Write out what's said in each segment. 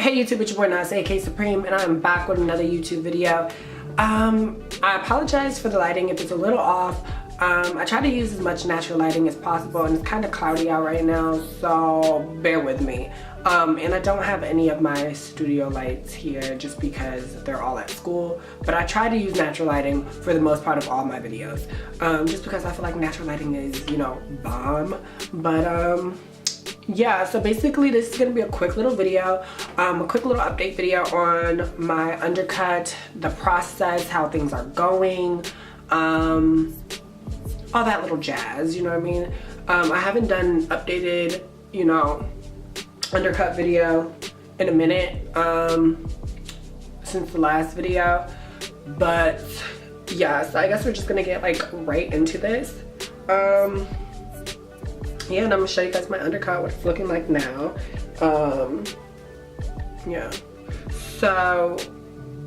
Hey YouTube, it's your boy Nas, aka Supreme, and I'm back with another YouTube video. I apologize for the lighting if it's a little off. I try to use as much natural lighting as possible, and it's kind of cloudy out right now, so bear with me. And I don't have any of my studio lights here just because they're all at school, but I try to use natural lighting for the most part of all my videos, just because I feel like natural lighting is, you know, bomb. But yeah, so basically this is gonna be a quick little video, a quick little update video on my undercut, the process, how things are going, all that little jazz, you know what I mean? I haven't done updated, you know, undercut video in a minute, since the last video, but yeah, so I guess we're just gonna get like right into this. Yeah, and I'm gonna show you guys my undercut, what it's looking like now. Yeah, so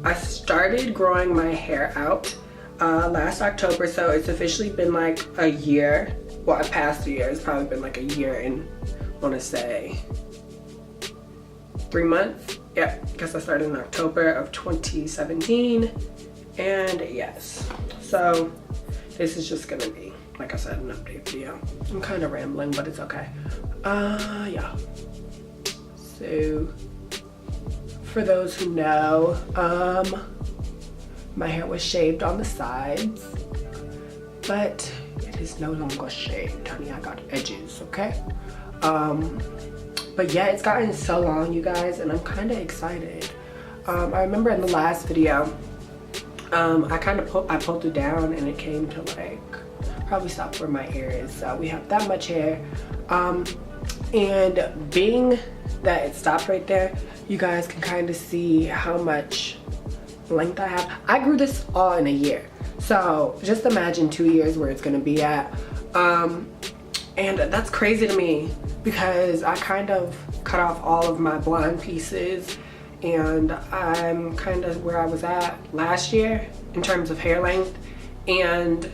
I started growing my hair out last October, so it's officially been like a year. Well, past a year. It's probably been like a year and I want to say 3 months. Yeah, because I started in October of 2017, and yes, so this is just gonna be, like I said, an update video. I'm kind of rambling, but it's okay. Yeah. So, for those who know, my hair was shaved on the sides, but it is no longer shaved, honey. I got edges, okay? But yeah, it's gotten so long, you guys, and I'm kind of excited. I remember in the last video, I pulled it down and it came to like, probably stop where my hair is, so we have that much hair, and being that it stopped right there, you guys can kind of see how much length I have. I grew this all in a year, so just imagine 2 years where it's gonna be at, and that's crazy to me because I kind of cut off all of my blonde pieces, and I'm kind of where I was at last year in terms of hair length, and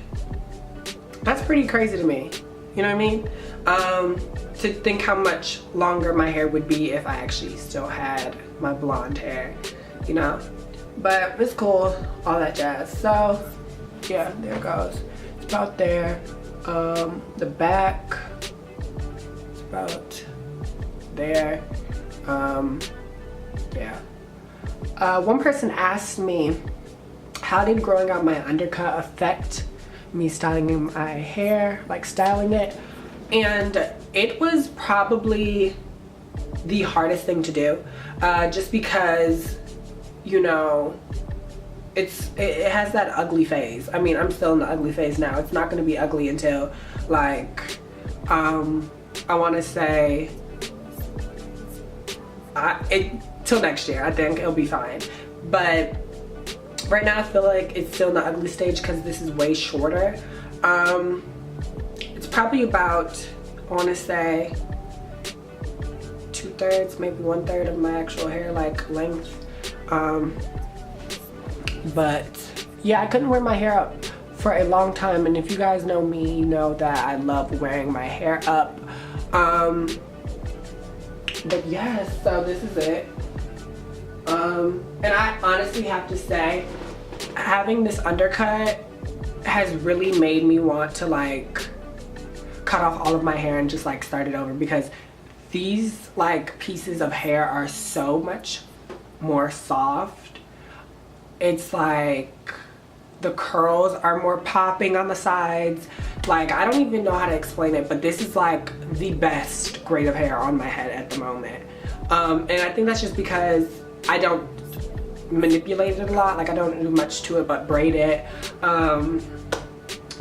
that's pretty crazy to me, you know what I mean? To think how much longer my hair would be if I actually still had my blonde hair, you know? But it's cool, all that jazz. So, yeah, there it goes. It's about there. The back, it's about there. Yeah. One person asked me, how did growing out my undercut affect me styling my hair, like styling it? And it was probably the hardest thing to do, just because, you know, it has that ugly phase. I mean, I'm still in the ugly phase now. It's not going to be ugly until like I want to say till next year. I think it'll be fine, but right now I feel like it's still in the ugly stage because this is way shorter. It's probably about, I want to say 2/3, maybe 1/3 of my actual hair like length. But yeah, I couldn't wear my hair up for a long time, and if you guys know me, you know that I love wearing my hair up. But yeah, so this is it. And I honestly have to say, having this undercut has really made me want to like cut off all of my hair and just like start it over, because these like pieces of hair are so much more soft. It's like the curls are more popping on the sides. Like, I don't even know how to explain it, but this is like the best grade of hair on my head at the moment. And I think that's just because I don't manipulate it a lot. Like, I don't do much to it but braid it,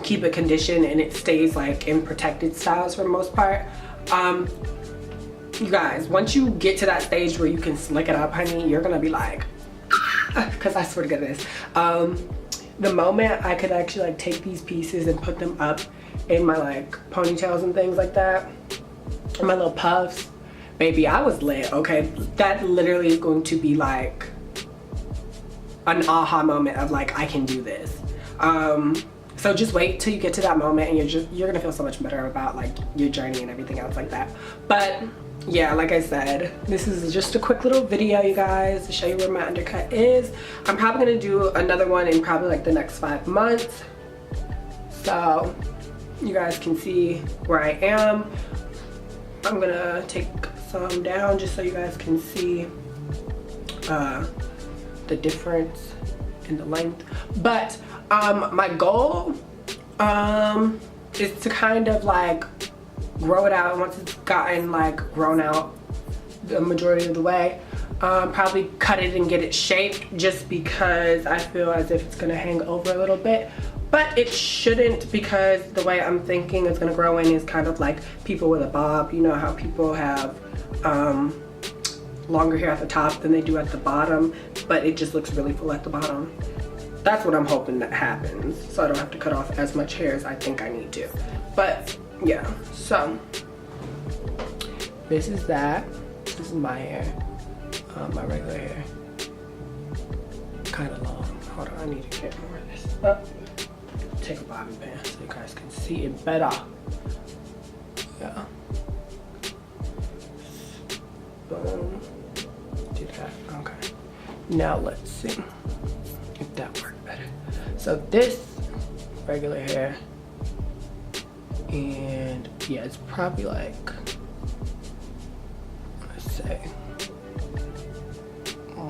keep it conditioned, and it stays like in protected styles for the most part. You guys, once you get to that stage where you can slick it up, honey, you're gonna be like, because I swear to goodness, the moment I could actually like take these pieces and put them up in my like ponytails and things like that, and my little puffs, baby, I was lit. Okay, that literally is going to be like an aha moment of like, I can do this. So just wait till you get to that moment, and you're gonna feel so much better about like your journey and everything else like that. But yeah, like I said, this is just a quick little video, you guys, to show you where my undercut is. I'm probably gonna do another one in probably like the next 5 months, so you guys can see where I am. I'm gonna take some down just so you guys can see the difference in the length. But my goal is to kind of like grow it out once it's gotten like grown out the majority of the way. Probably cut it and get it shaped, just because I feel as if it's gonna hang over a little bit. But it shouldn't, because the way I'm thinking it's gonna grow in is kind of like people with a bob. You know how people have longer hair at the top than they do at the bottom, but it just looks really full at the bottom. That's what I'm hoping that happens, so I don't have to cut off as much hair as I think I need to. But yeah, so this is that. This is my hair, my regular hair. Kind of long. Hold on, I need to get more of this up. Take a bobby pin so you guys can see it better. Yeah. Boom. Do that. Okay. Now let's see if that worked better. So this regular hair, and yeah, it's probably like, let's say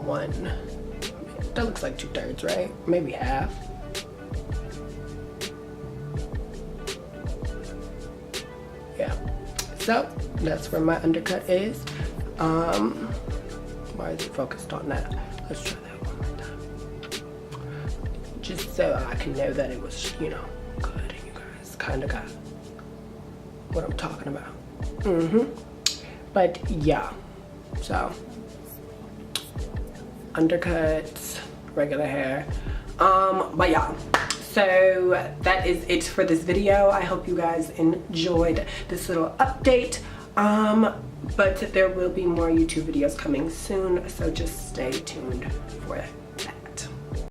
one. That looks like 2/3, right? Maybe half. Yeah. So that's where my undercut is. Why is it focused on that? Let's try that one more time. Just so I can know that it was, you know, good. And you guys kind of got what I'm talking about. But yeah, so undercuts, regular hair. But yeah, so that is it for this video. I hope you guys enjoyed this little update. But there will be more YouTube videos coming soon, so just stay tuned for it.